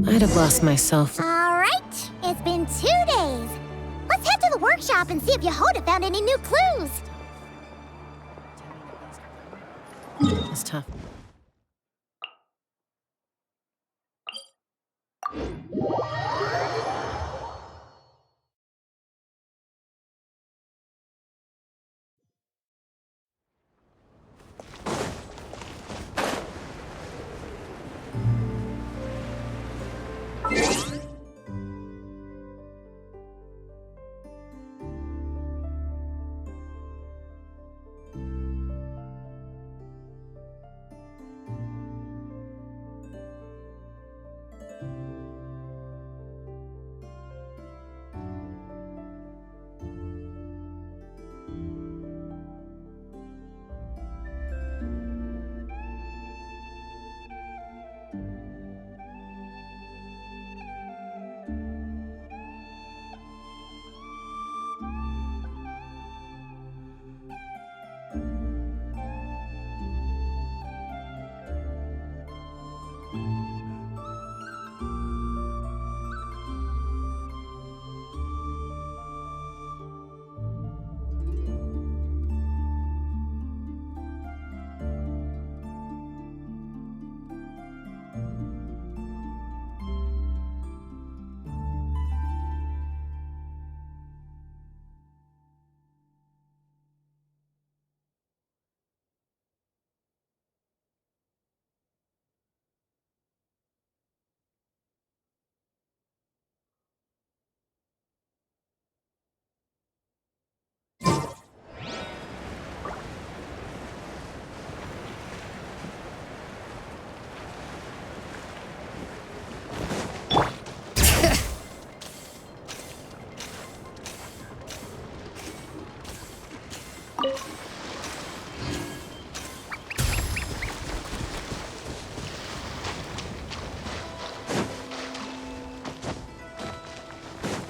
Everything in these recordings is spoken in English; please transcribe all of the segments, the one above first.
I'd have lost myself. All right, it's been 2 days. Let's head to the workshop and see if Yehoda found any new clues. It's tough.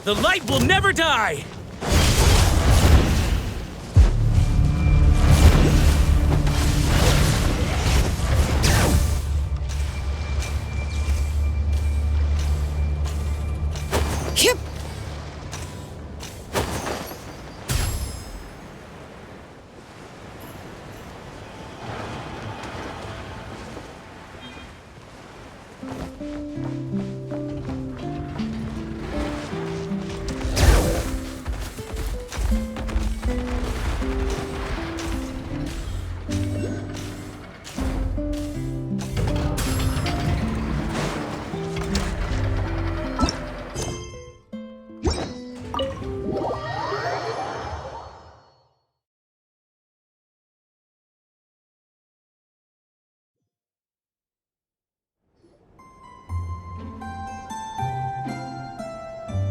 The light will never die! Yep.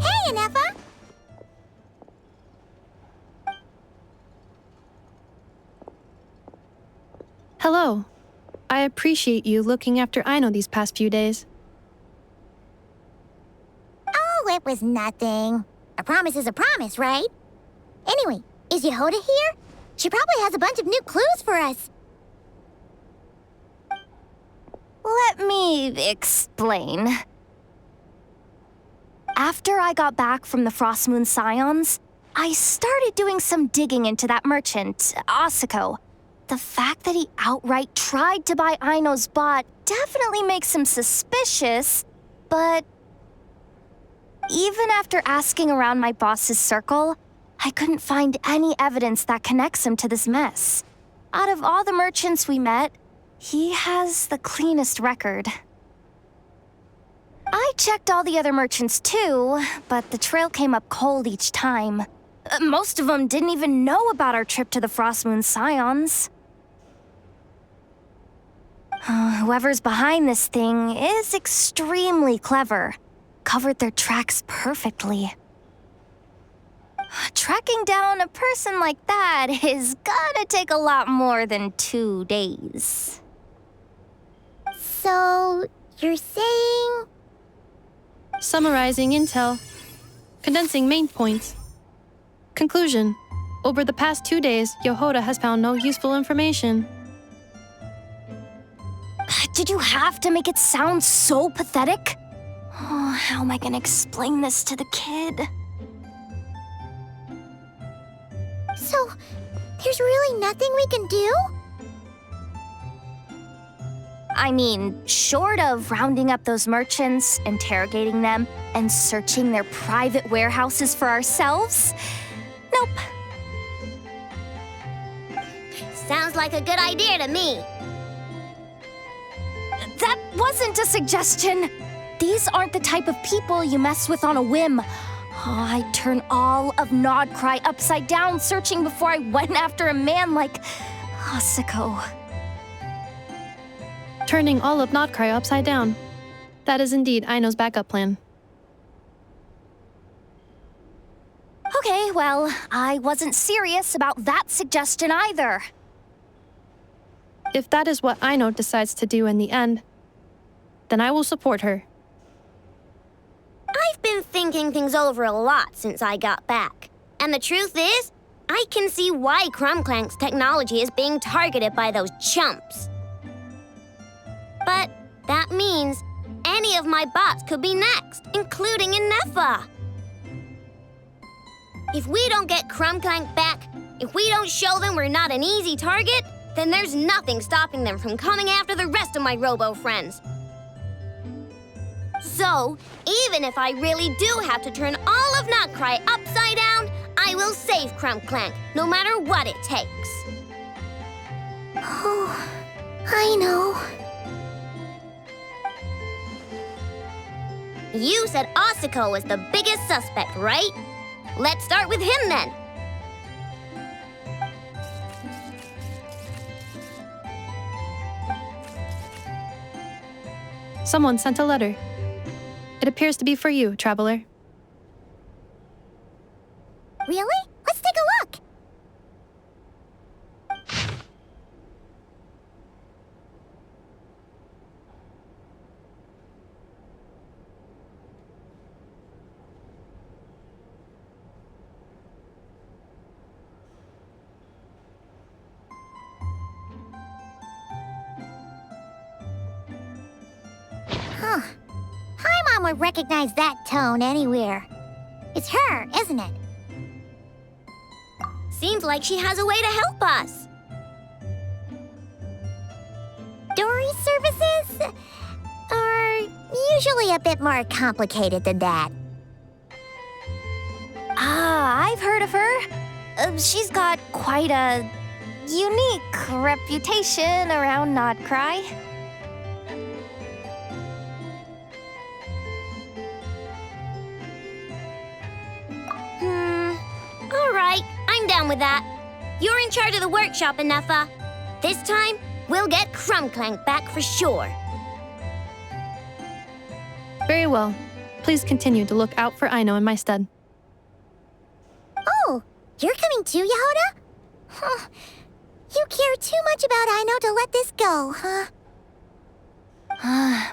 Hey, Anefa! Hello. I appreciate you looking after Aino these past few days. Oh, it was nothing. A promise is a promise, right? Anyway, is Yehoda here? She probably has a bunch of new clues for us. Let me explain. After I got back from the Frost Moon Scions, I started doing some digging into that merchant, Asako. The fact that he outright tried to buy Aino's bot definitely makes him suspicious, but even after asking around my boss's circle, I couldn't find any evidence that connects him to this mess. Out of all the merchants we met, he has the cleanest record. I checked all the other merchants too, but the trail came up cold each time. Most of them didn't even know about our trip to the Frost Moon Scions. Whoever's behind this thing is extremely clever. Covered their tracks perfectly. Tracking down a person like that is gonna take a lot more than 2 days. So, you're saying... Summarizing intel. Condensing main points. Conclusion. Over the past 2 days, Yehoda has found no useful information. Did you have to make it sound so pathetic? Oh, how am I gonna explain this to the kid? So, there's really nothing we can do? I mean, short of rounding up those merchants, interrogating them, and searching their private warehouses for ourselves? Nope. Sounds like a good idea to me. That wasn't a suggestion. These aren't the type of people you mess with on a whim. Oh, I'd turn all of Nodcry upside down searching before I went after a man like Asako. Turning all of Nodcry upside down. That is indeed Aino's backup plan. Okay, well, I wasn't serious about that suggestion either. If that is what Aino decides to do in the end, then I will support her. I've been thinking things over a lot since I got back. And the truth is, I can see why Clink Clank's technology is being targeted by those chumps. But that means any of my bots could be next, including Inefa. If we don't get Clink Clank back, if we don't show them we're not an easy target, then there's nothing stopping them from coming after the rest of my robo friends. So, even if I really do have to turn all of Nodcry upside down, I will save Clink Clank, no matter what it takes. Oh, I know. You said Asako was the biggest suspect, right? Let's start with him then. Someone sent a letter. It appears to be for you, traveler. Really? Let's take a look. Huh. Paimon would recognize that tone anywhere. It's her, isn't it? Seems like she has a way to help us. Dory services are usually a bit more complicated than that. Ah, I've heard of her. She's got quite a unique reputation around Nodcry. All right, I'm down with that. You're in charge of the workshop, Inefa. This time, we'll get Clink Clank back for sure. Very well. Please continue to look out for Aino in my stead. Oh, you're coming too, Yehoda? Huh. You care too much about Aino to let this go, huh?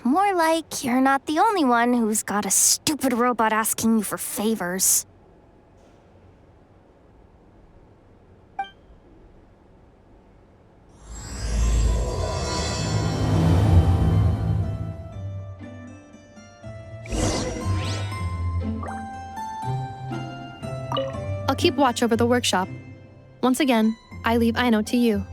More like you're not the only one who's got a stupid robot asking you for favors. I'll keep watch over the workshop. Once again, I leave Aino to you.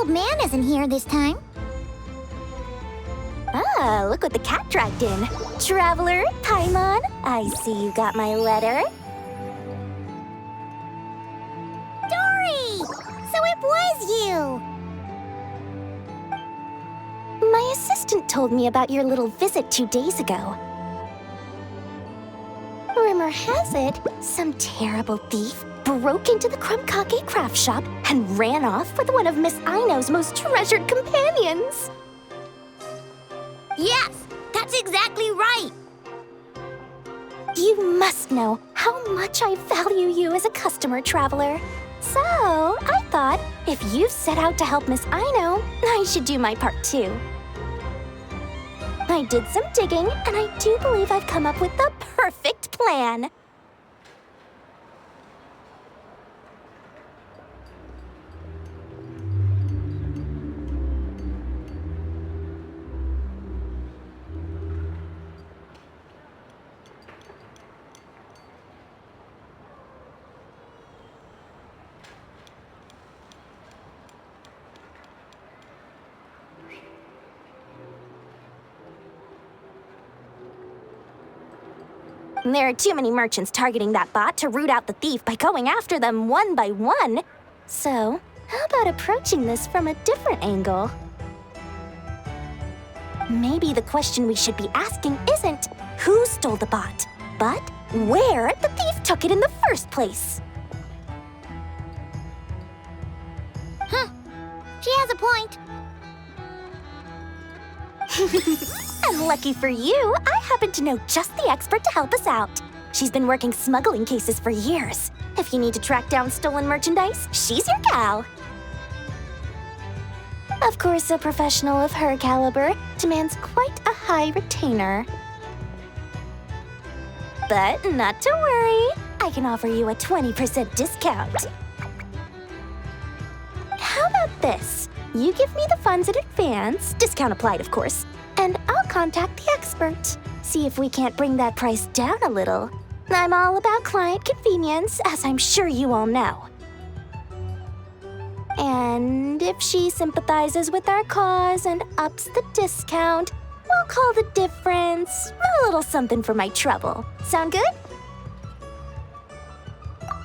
old man isn't here this time. Ah, look what the cat dragged in. Traveler, Paimon, I see you got my letter. Dory! So it was you! My assistant told me about your little visit 2 days ago. Rumor has it, some terrible thief broke into the Krumkake craft shop and ran off with one of Miss Aino's most treasured companions. Yes, that's exactly right. You must know how much I value you as a customer, Traveler. So, I thought if you set out to help Miss Aino, I should do my part too. I did some digging, and I do believe I've come up with the perfect plan. There are too many merchants targeting that bot to root out the thief by going after them one by one. So, how about approaching this from a different angle? Maybe the question we should be asking isn't who stole the bot, but where the thief took it in the first place. Huh. She has a point. And lucky for you, I happen to know just the expert to help us out. She's been working smuggling cases for years. If you need to track down stolen merchandise, she's your gal. Of course, a professional of her caliber demands quite a high retainer. But not to worry, I can offer you a 20% discount. How about this? You give me the funds in advance, discount applied, of course, and I'll contact the expert. See if we can't bring that price down a little. I'm all about client convenience, as I'm sure you all know. And if she sympathizes with our cause and ups the discount, we'll call the difference a little something for my trouble. Sound good?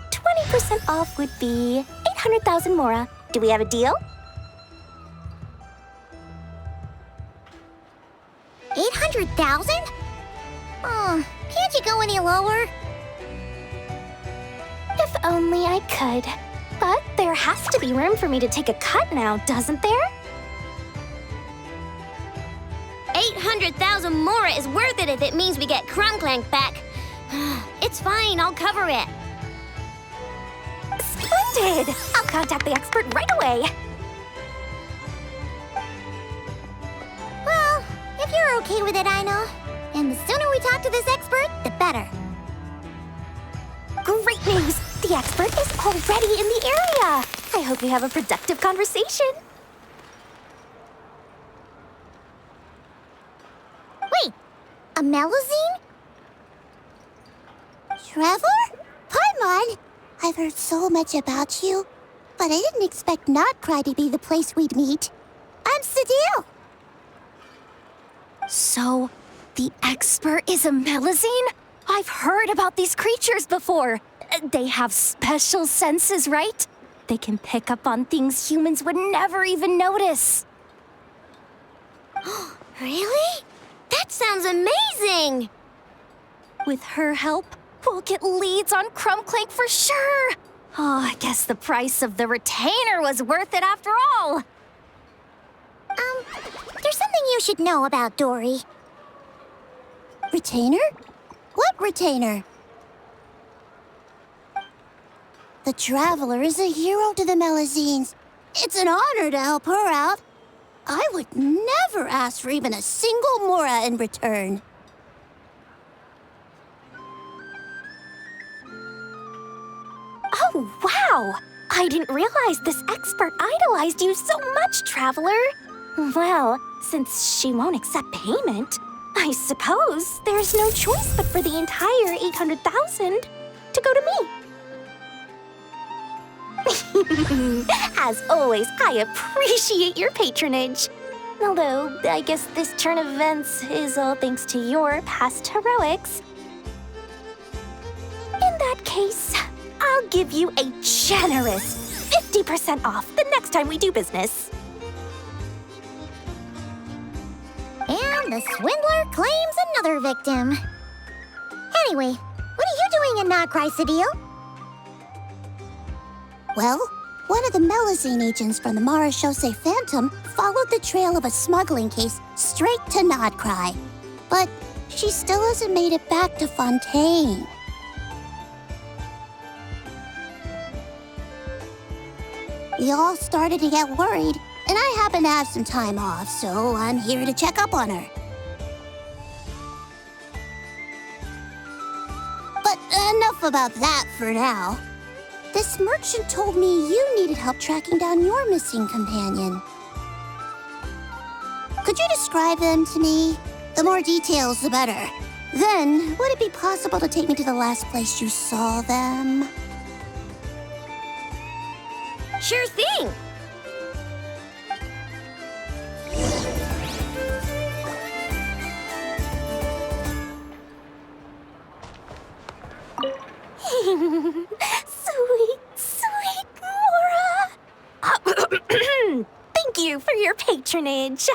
20% off would be 800,000 mora. Do we have a deal? 800,000? Oh, can't you go any lower? If only I could. But there has to be room for me to take a cut now, doesn't there? 800,000 mora is worth it if it means we get Clink Clank back. It's fine, I'll cover it. Splendid! I'll contact the expert right away. Well, if you're okay with it, Aino. And the sooner we talk to this expert, the better. Great news! The expert is already in the area! I hope you have a productive conversation. Wait, a Melazine? Trevor? Paimon? I've heard so much about you, but I didn't expect Notcry to be the place we'd meet. I'm Sadil. So, the expert is a Melazine? I've heard about these creatures before. They have special senses, right? They can pick up on things humans would never even notice. Really? That sounds amazing! With her help, we'll get leads on Clink Clank for sure. Oh, I guess the price of the retainer was worth it after all. There's something you should know about Dory. Retainer? What retainer? The Traveler is a hero to the Melazines. It's an honor to help her out. I would never ask for even a single mora in return. Oh, wow! I didn't realize this expert idolized you so much, Traveler. Well, since she won't accept payment, I suppose there's no choice but for the entire 800,000 to go to me. As always, I appreciate your patronage. Although, I guess this turn of events is all thanks to your past heroics. In that case, I'll give you a generous 50% off the next time we do business. And the swindler claims another victim. Anyway, what are you doing in Notcry, Cedille? Well, one of the Melazine agents from the Marechaussee Phantom followed the trail of a smuggling case straight to Notcry. But she still hasn't made it back to Fontaine. We all started to get worried, and I happen to have some time off, so I'm here to check up on her. But enough about that for now. This merchant told me you needed help tracking down your missing companion. Could you describe them to me? The more details, the better. Then, would it be possible to take me to the last place you saw them? Sure thing. Sweet Mora! Thank you for your patronage.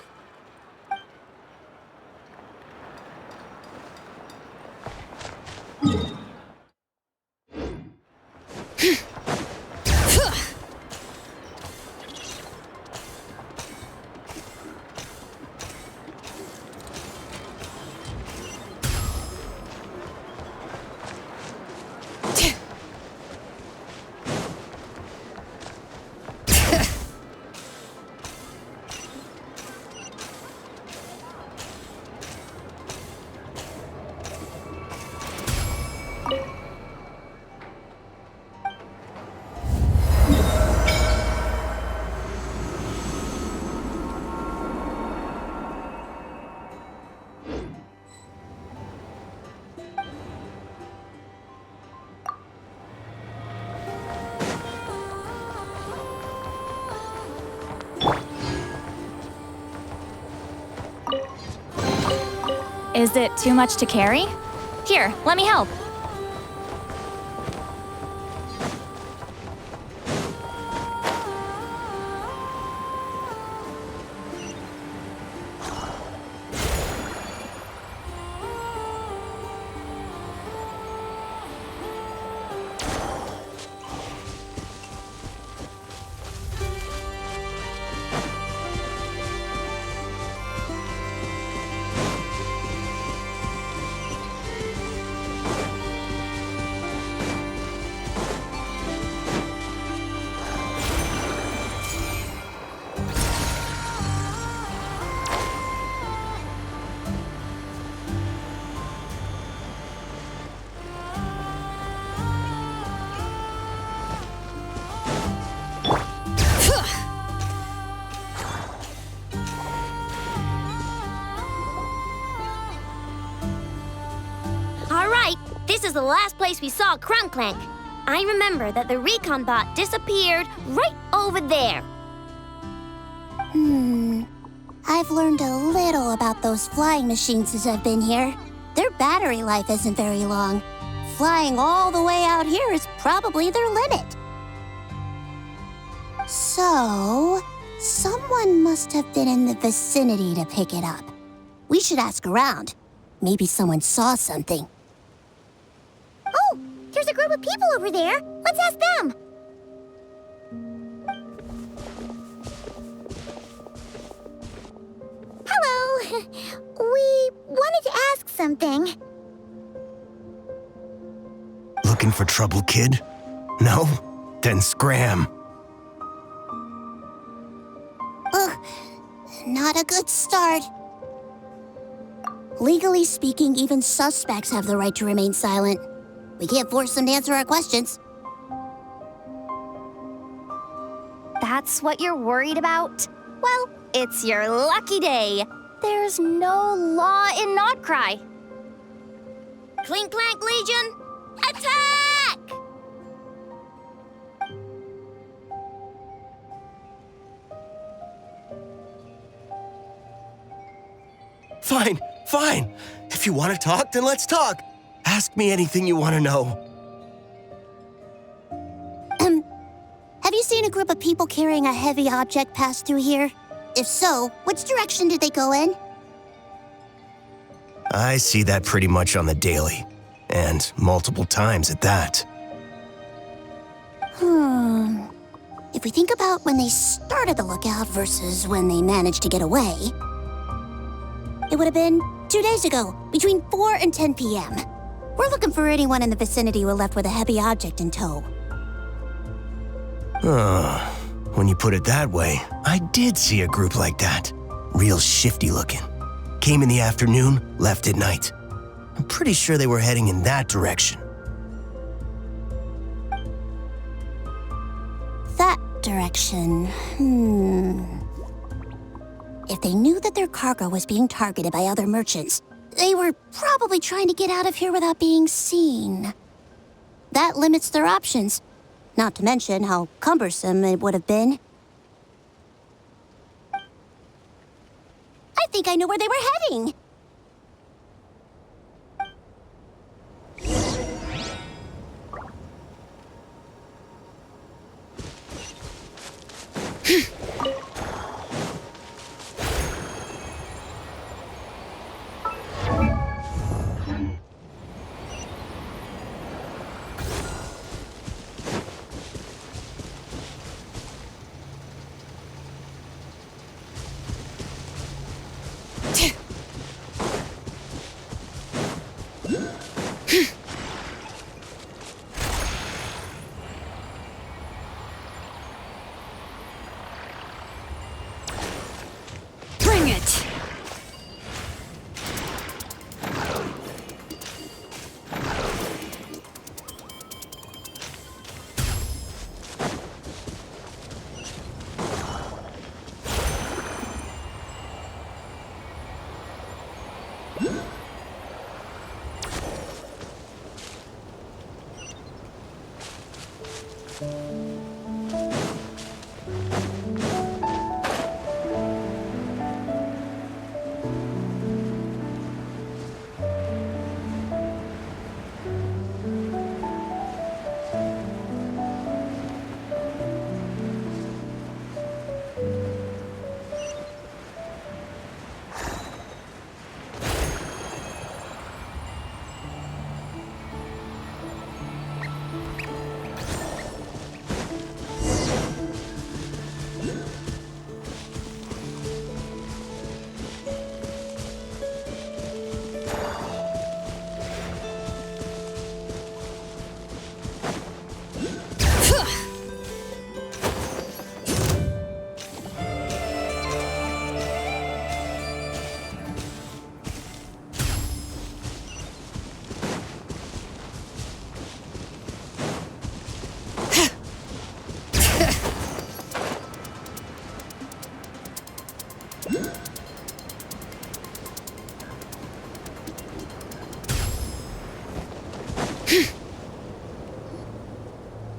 Is it too much to carry? Here, let me help. All right, this is the last place we saw Clink Clank. I remember that the recon bot disappeared right over there. I've learned a little about those flying machines since I've been here. Their battery life isn't very long. Flying all the way out here is probably their limit. So, someone must have been in the vicinity to pick it up. We should ask around. Maybe someone saw something. Oh, there's a group of people over there. Let's ask them. Hello. We wanted to ask something. Looking for trouble, kid? No? Then scram. Ugh, not a good start. Legally speaking, even suspects have the right to remain silent. We can't force them to answer our questions. That's what you're worried about? Well, it's your lucky day. There's no law in Notcry. Clink Clank Legion, attack! Fine, fine. If you want to talk, then let's talk. Ask me anything you want to know. Have you seen a group of people carrying a heavy object pass through here? If so, which direction did they go in? I see that pretty much on the daily. And multiple times at that. If we think about when they started the lookout versus when they managed to get away, it would have been 2 days ago, between 4 and 10 p.m. We're looking for anyone in the vicinity who left with a heavy object in tow. When you put it that way, I did see a group like that. Real shifty looking. Came in the afternoon, left at night. I'm pretty sure they were heading in that direction. That direction, If they knew that their cargo was being targeted by other merchants, they were probably trying to get out of here without being seen. That limits their options, not to mention how cumbersome it would have been. I think I know where they were heading. Bring it!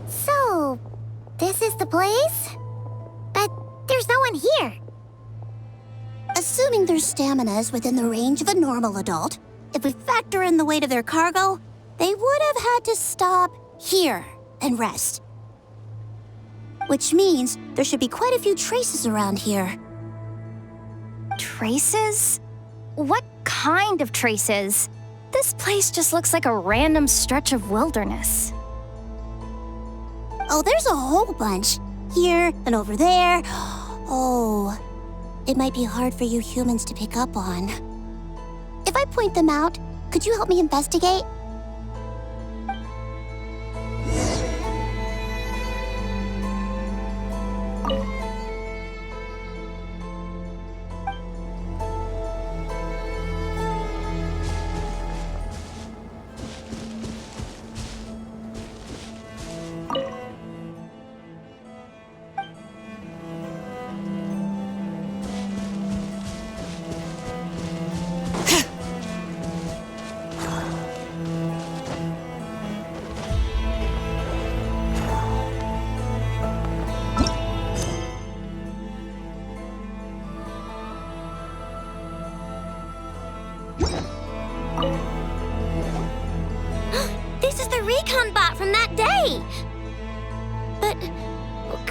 So, this is the place? But there's no one here. Assuming their stamina is within the range of a normal adult, if we factor in the weight of their cargo, they would have had to stop here and rest. Which means there should be quite a few traces around here. Traces? What kind of traces? This place just looks like a random stretch of wilderness. Oh, there's a whole bunch. Here and over there. Oh, it might be hard for you humans to pick up on. If I point them out, could you help me investigate?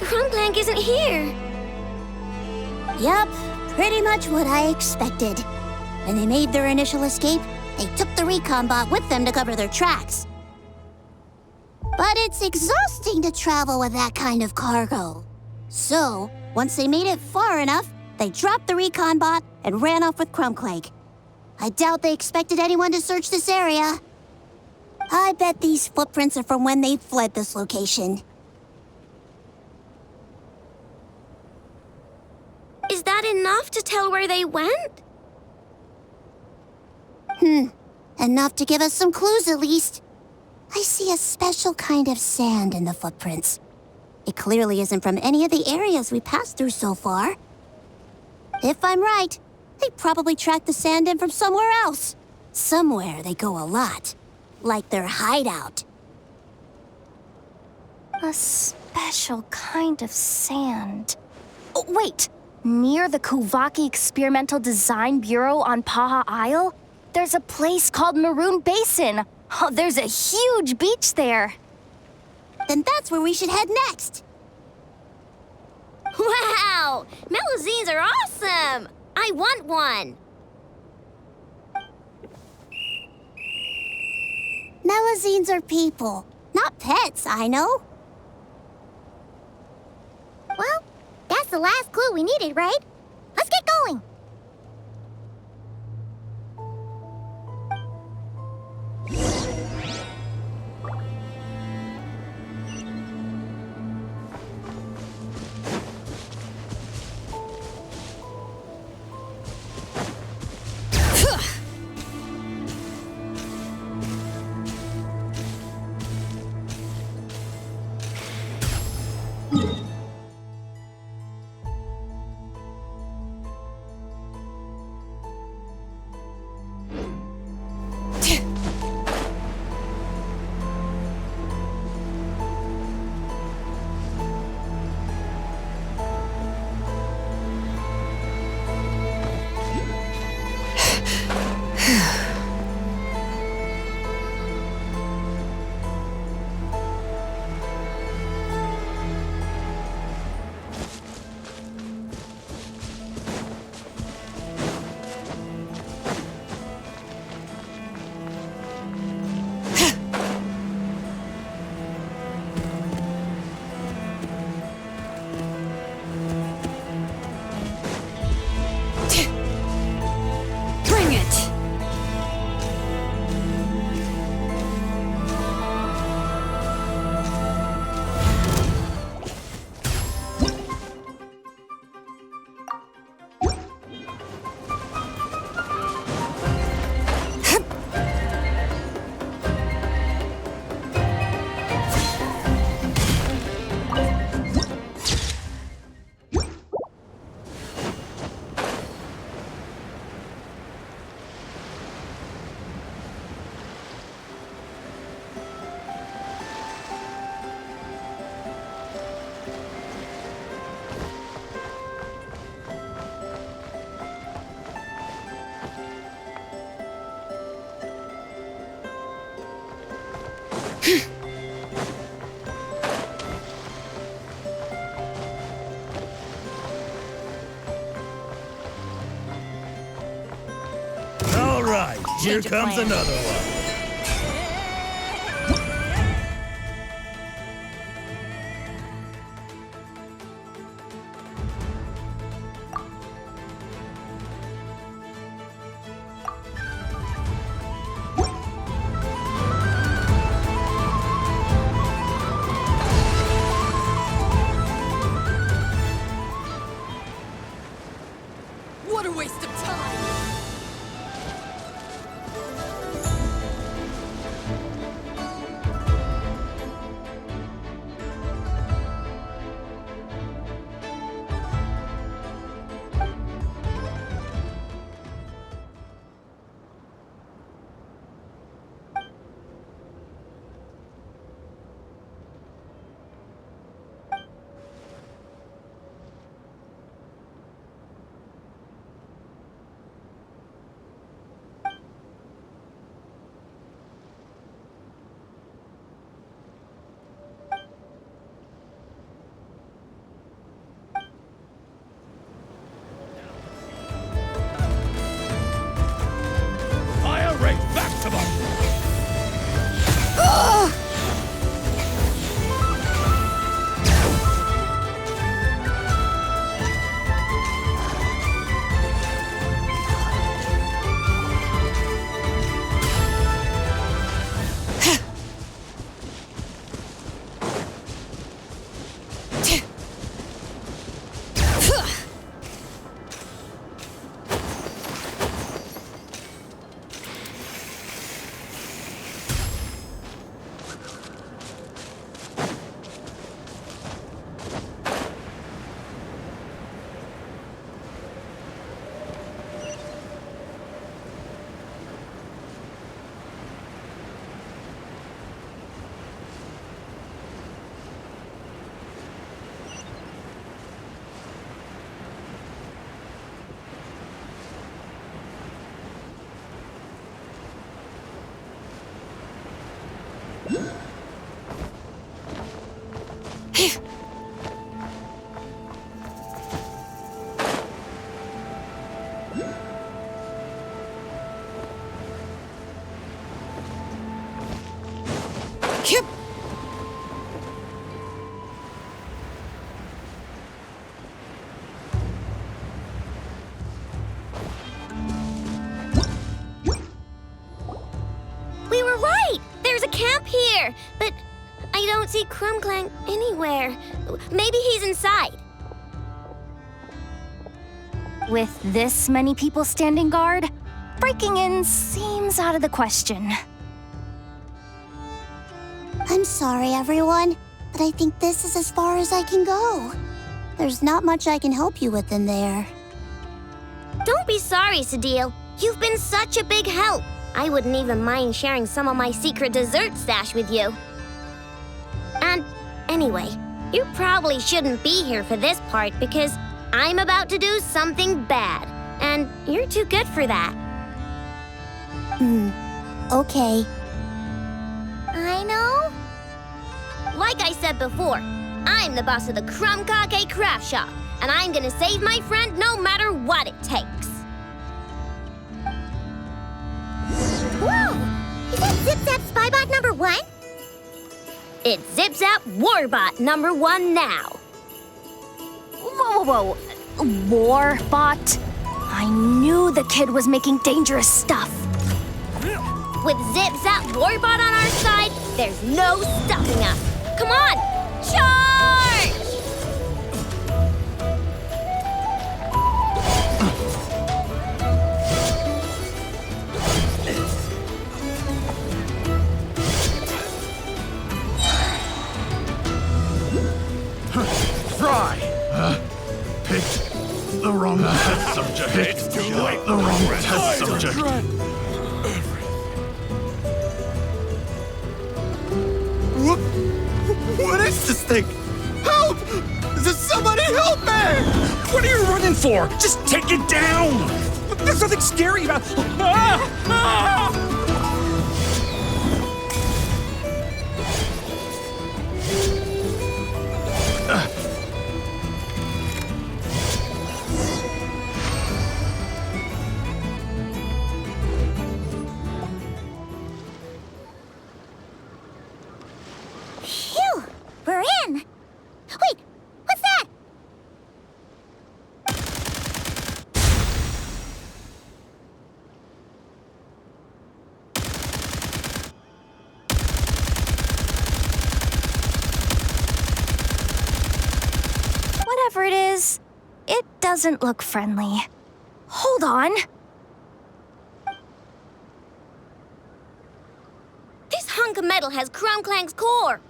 Clink Clank isn't here. Yup, pretty much what I expected. When they made their initial escape, they took the recon bot with them to cover their tracks. But it's exhausting to travel with that kind of cargo. So, once they made it far enough, they dropped the recon bot and ran off with Clink Clank. I doubt they expected anyone to search this area. I bet these footprints are from when they fled this location. Is that enough to tell where they went? Enough to give us some clues at least. I see a special kind of sand in the footprints. It clearly isn't from any of the areas we passed through so far. If I'm right, they probably tracked the sand in from somewhere else. Somewhere they go a lot. Like their hideout. A special kind of sand. Oh, wait! Near the Kuvaki Experimental Design Bureau on Paha Isle, there's a place called Maroon Basin. Oh, there's a huge beach there. Then that's where we should head next. Wow! Melusines are awesome! I want one! Melusines are people, not pets, I know. Well, that's the last clue we needed, right? Let's get going! All right, here comes another one. What a waste of time! We were right! There's a camp here! But I don't see Clink Clank anywhere. Maybe he's inside. With this many people standing guard, breaking in seems out of the question. I'm sorry, everyone, but I think this is as far as I can go. There's not much I can help you with in there. Don't be sorry, Sadil. You've been such a big help. I wouldn't even mind sharing some of my secret dessert stash with you. And anyway, you probably shouldn't be here for this part because I'm about to do something bad, and you're too good for that. Okay. I know. Like I said before, I'm the boss of the Crumb-Kake Craft Shop, and I'm gonna save my friend no matter what it takes. Whoa! Is that Zip-Zap Spybot number 1? It's Zip-Zap Warbot number 1 now. Whoa. Warbot? I knew the kid was making dangerous stuff. With Zip-Zap Warbot on our side, there's no stopping us. Come on, charge! Fry! Picked the wrong test subject. Picked the wrong test subject. What is this thing? Help! Does somebody help me? What are you running for? Just take it down! There's nothing scary about... Phew! We're in! Wait! What's that? Whatever it is, it doesn't look friendly. Hold on. This hunk of metal has Clink Clank's core.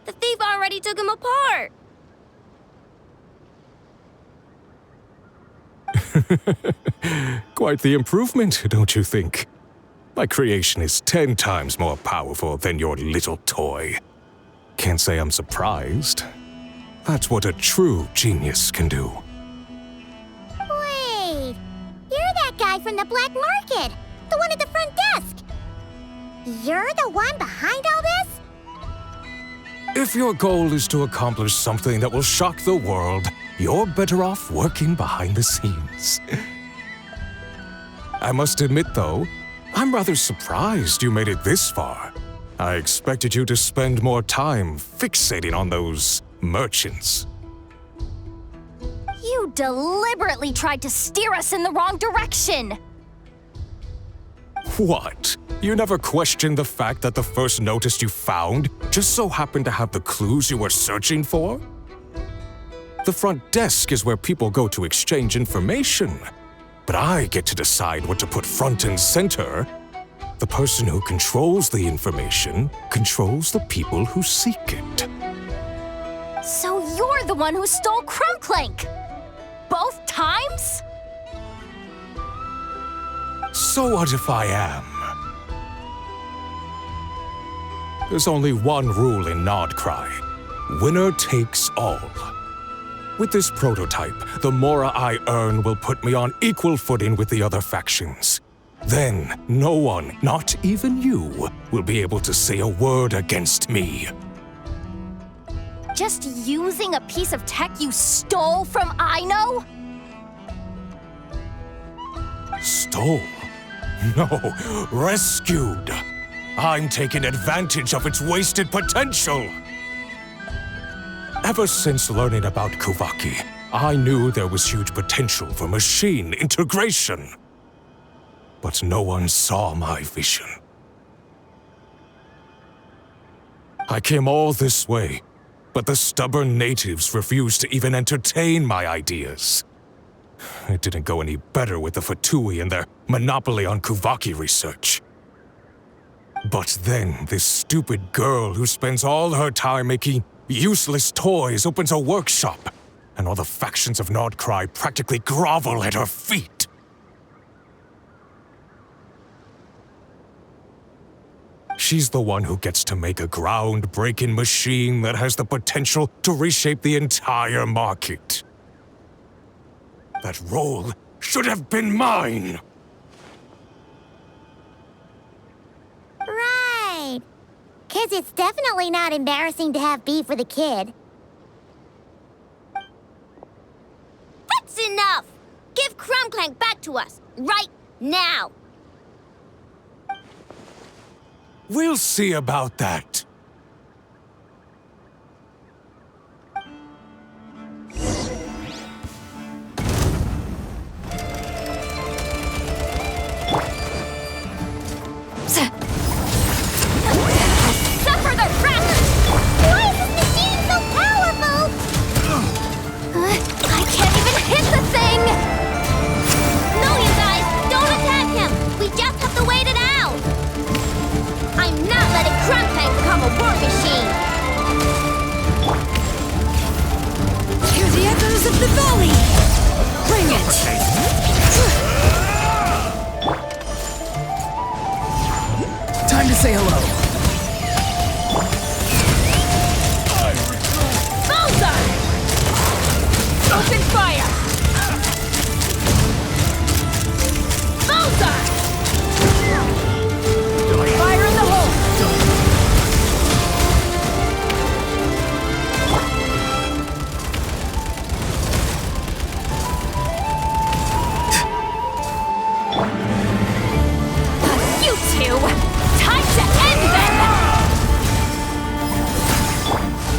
The thief already took him apart. Quite the improvement, don't you think? My creation is 10 times more powerful than your little toy. Can't say I'm surprised. That's what a true genius can do. Wait! You're that guy from the black market! The one at the front desk! You're the one behind all this? If your goal is to accomplish something that will shock the world, you're better off working behind the scenes. I must admit, though, I'm rather surprised you made it this far. I expected you to spend more time fixating on those merchants. You deliberately tried to steer us in the wrong direction! What? You never questioned the fact that the first notice you found just so happened to have the clues you were searching for? The front desk is where people go to exchange information. But I get to decide what to put front and center. The person who controls the information controls the people who seek it. So you're the one who stole Clink Clank! Both times? So what if I am? There's only one rule in Nodcry. Winner takes all. With this prototype, the Mora I earn will put me on equal footing with the other factions. Then, no one, not even you, will be able to say a word against me. just using a piece of tech you stole from Aino? Stole? No, rescued. I'm taking advantage of its wasted potential. Ever since learning about Kuvaki, I knew there was huge potential for machine integration. But no one saw my vision. I came all this way, but the stubborn natives refused to even entertain my ideas. It didn't go any better with the Fatui and their monopoly on Kuvaki research. But then, this stupid girl who spends all her time making useless toys opens a workshop, and all the factions of Nordcry practically grovel at her feet. She's the one who gets to make a groundbreaking machine that has the potential to reshape the entire market. That role should have been mine! Right. 'Cause it's definitely not embarrassing to have beef with a kid. That's enough! Give Clink Clank back to us, right now! We'll see about that. Suffer the wrath! Why is this machine so powerful? I can't even hit the thing! No, you guys, don't attack him! We just have to wait it out! I'm not letting Clink Clank become a war machine! Hear the echoes of the valley! Bring it! Time to say hello. Bullseye! Open fire! Bullseye! Fire in the hole! You two! Time to end them!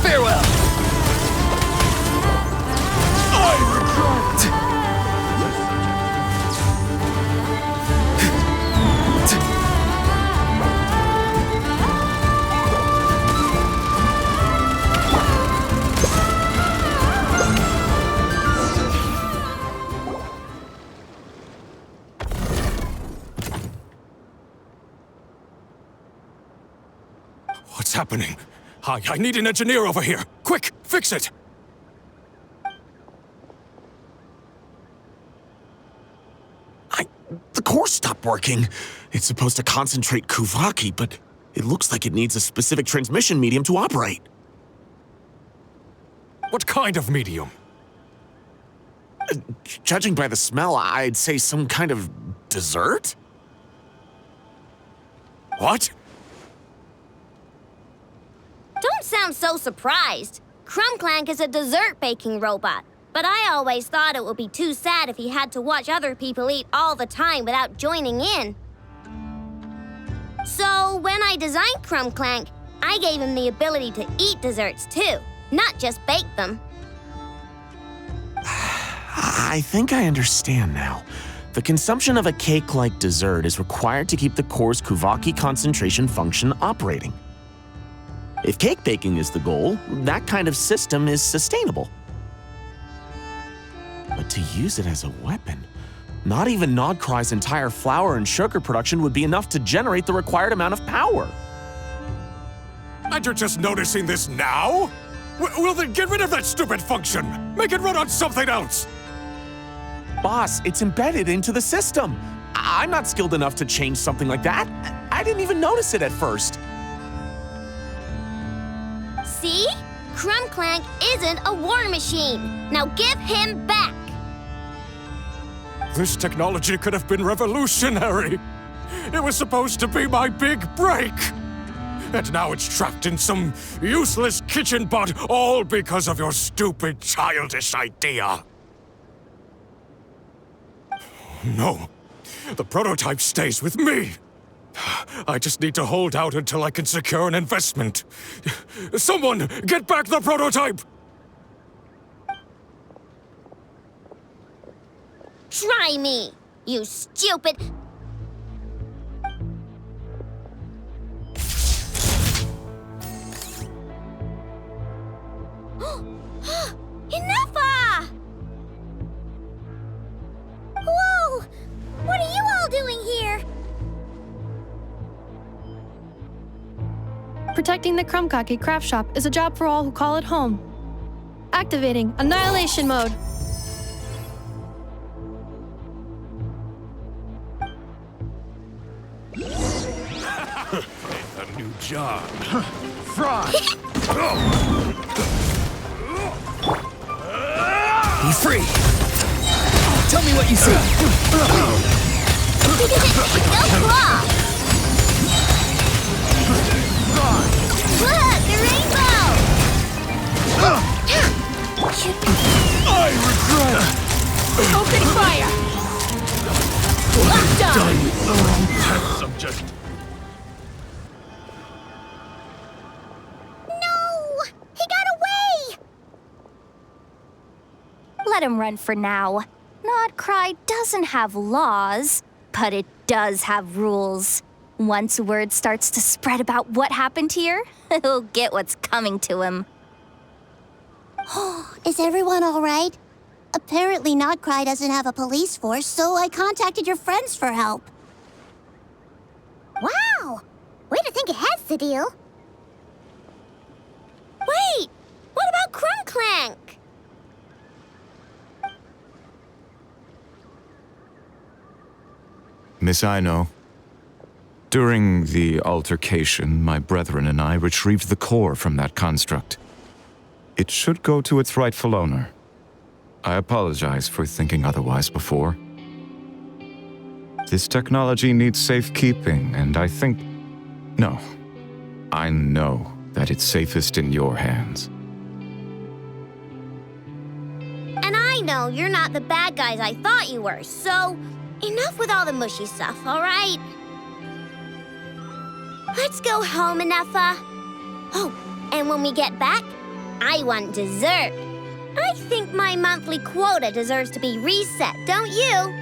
Farewell. What's happening? I need an engineer over here. Quick, fix it! The core stopped working. It's supposed to concentrate Kuvaki, but it looks like it needs a specific transmission medium to operate. What kind of medium? Judging by the smell, I'd say some kind of dessert? What? Don't sound so surprised. Clink Clank is a dessert baking robot, but I always thought it would be too sad if he had to watch other people eat all the time without joining in. So when I designed Clink Clank, I gave him the ability to eat desserts too, not just bake them. I think I understand now. The consumption of a cake-like dessert is required to keep the core's Kuvaki concentration function operating. If cake baking is the goal, that kind of system is sustainable. But to use it as a weapon, not even Nodcry's entire flour and sugar production would be enough to generate the required amount of power. And you're just noticing this now? Well then get rid of that stupid function! Make it run on something else! Boss, it's embedded into the system. I'm not skilled enough to change something like that. I didn't even notice it at first. See? Clink Clank isn't a war machine. Now give him back. This technology could have been revolutionary. It was supposed to be my big break. and now it's trapped in some useless kitchen pot, all because of your stupid, childish idea. No, the prototype stays with me. I just need to hold out until I can secure an investment. Someone, get back the prototype! Try me, you stupid... Enough! Whoa! What are you all doing here? Protecting the Krumkake craft shop is a job for all who call it home. Activating Annihilation Mode. A new job. Fraud! Be free! Tell me what you see! No claw! Look, the rainbow! I regret! Open fire! Done with the wrong test subject. No! He got away! Let him run for now. Nodcry doesn't have laws, but it does have rules. Once word starts to spread about what happened here, he'll get what's coming to him. Is everyone all right? Apparently Nodcry doesn't have a police force, so I contacted your friends for help. Wow! Way to think ahead, Cedille. Wait! What about Clink Clank? Miss Aino, during the altercation, my brethren and I retrieved the core from that construct. It should go to its rightful owner. I apologize for thinking otherwise before. This technology needs safekeeping, and I think... No. I know that it's safest in your hands. And I know you're not the bad guys I thought you were, so enough with all the mushy stuff, all right? Let's go home, Enougha. Oh, and when we get back, I want dessert. I think my monthly quota deserves to be reset, don't you?